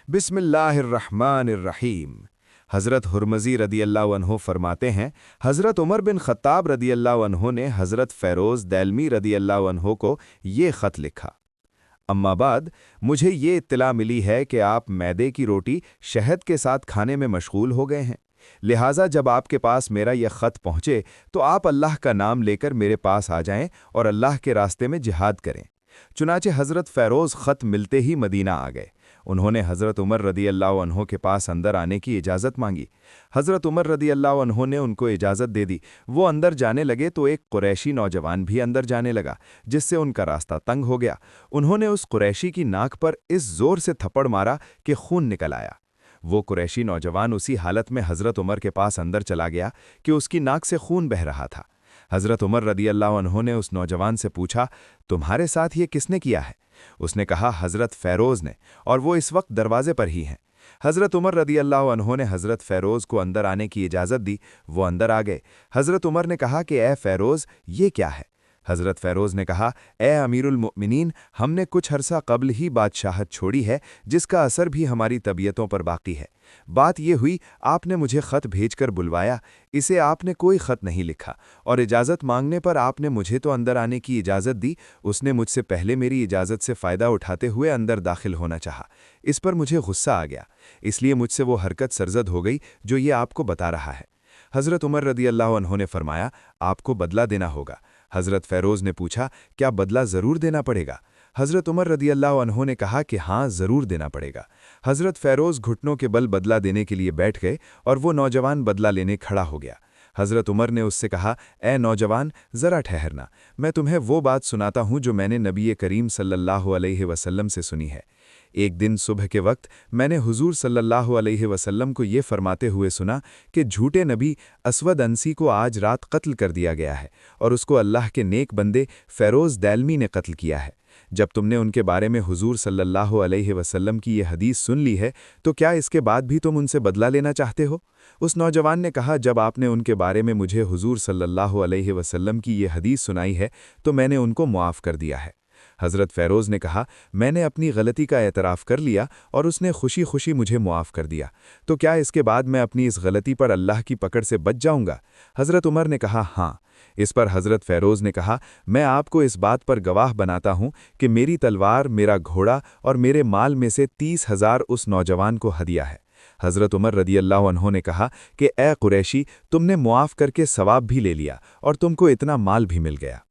बिस्मिल्लाहिर्रहमानिर्रहीम। हज़रत हुर्मज़ी रदी अल्लाह अन्हो फरमाते हैं, हज़रत उमर बिन ख़त्ताब रदी अल्लाह अन्हो ने हज़रत फ़ैरोज़ दैलमी रदी अल्लाह अन्हो को ये ख़त लिखा। अम्मा बाद, मुझे ये इत्तला मिली है कि आप मैदे की रोटी शहद के साथ खाने में मशगूल हो गए हैं। लिहाजा जब आपके पास मेरा यह ख़त पहुँचे तो आप अल्लाह का नाम लेकर मेरे पास आ जाएं और अल्लाह के रास्ते में जिहाद करें। चुनाचे हज़रत फ़ैरोज़ ख़त मिलते ही मदीना आ गए। उन्होंने हज़रत उमर रदी अल्लाह अन्हो के पास अंदर आने की इजाज़त मांगी। हज़रत उमर रदी अल्लाह अन्हो ने उनको इजाज़त दे दी। वो अंदर जाने लगे तो एक कुरैशी नौजवान भी अंदर जाने लगा, जिससे उनका रास्ता तंग हो गया। उन्होंने उस कुरैशी की नाक पर इस ज़ोर से थप्पड़ मारा कि खून निकल आया। वो कुरैशी नौजवान उसी हालत में हज़रत उमर के पास अंदर चला गया कि उसकी नाक से खून बह रहा था। हज़रत उमर रदी अल्लाह अन्हो ने उस नौजवान से पूछा, तुम्हारे साथ ये किसने किया है? उसने कहा, हज़रत फ़ैरोज़ ने, और वो इस वक्त दरवाजे पर ही हैं। हज़रत उमर रदी अल्लाह अन्हो ने हज़रत फ़ैरोज़ को अंदर आने की इजाज़त दी। वो अंदर आ गए। हज़रत उमर ने कहा कि ए फ़ैरोज़, ये क्या है? हज़रत फ़ैरोज़ ने कहा, ए अमीरुल मुअमिनीन, हमने कुछ अरसा कब्ल ही बादशाहत छोड़ी है, जिसका असर भी हमारी तबीयतों पर बाकी है। बात ये हुई, आपने मुझे ख़त भेजकर बुलवाया, इसे आपने कोई ख़त नहीं लिखा, और इजाज़त मांगने पर आपने मुझे तो अंदर आने की इजाज़त दी, उसने मुझसे पहले मेरी इजाज़त से फ़ायदा उठाते हुए अंदर दाखिल होना चाहा। इस पर मुझे गुस्सा आ गया, इसलिए मुझसे वो हरकत सरज़द हो गई जो ये आपको बता रहा है। हज़रत उमर रदी अल्लाह अन्हो ने फरमाया, आपको बदला देना होगा। हज़रत फ़ैरोज़ ने पूछा, क्या बदला ज़रूर देना पड़ेगा? हज़रत उमर रदी अल्लाह अन्हो ने कहा कि हाँ, ज़रूर देना पड़ेगा। हज़रत फ़ैरोज़ घुटनों के बल बदला देने के लिए बैठ गए और वो नौजवान बदला लेने खड़ा हो गया। हज़रत उमर ने उससे कहा, ए नौजवान, ज़रा ठहरना, मैं तुम्हें वो बात सुनाता हूँ जो मैंने नबी करीम सल्लल्लाहु अलैहि वसल्लम से सुनी है। एक दिन सुबह के वक्त मैंने हुजूर सल्लल्लाहु अलैहि वसल्लम को ये फरमाते हुए सुना कि झूठे नबी असवद अंसी को आज रात कत्ल कर दिया गया है और उसको अल्लाह के नेक बंदे फ़ैरोज़ दैलमी ने कत्ल किया है। जब तुमने उनके बारे में हुजूर सल्लल्लाहु अलैहि वसल्लम की ये हदीस सुन ली है तो क्या इसके बाद भी तुम उनसे बदला लेना चाहते हो? उस नौजवान ने कहा, जब आपने उनके बारे में मुझे हुजूर सल्लल्लाहु अलैहि वसल्लम की ये हदीस सुनाई है तो मैंने उनको मुआफ़ कर दिया है। हज़रत फ़ैरोज़ ने कहा, मैंने अपनी गलती का एतराफ़ कर लिया और उसने खुशी खुशी मुझे मुआफ़ कर दिया, तो क्या इसके बाद मैं अपनी इस गलती पर अल्लाह की पकड़ से बच जाऊँगा? हज़रत उमर ने कहा, हाँ। इस पर हज़रत फ़ैरोज़ ने कहा, मैं आपको इस बात पर गवाह बनाता हूँ कि मेरी तलवार, मेरा घोड़ा और मेरे माल में से 30,000 उस नौजवान को हदिया है। हज़रत उमर रदी अल्लाह अन्हो ने कहा कि ए कुरैशी, तुमने मुआफ़ करके सवाब भी ले लिया और तुमको इतना माल भी मिल गया।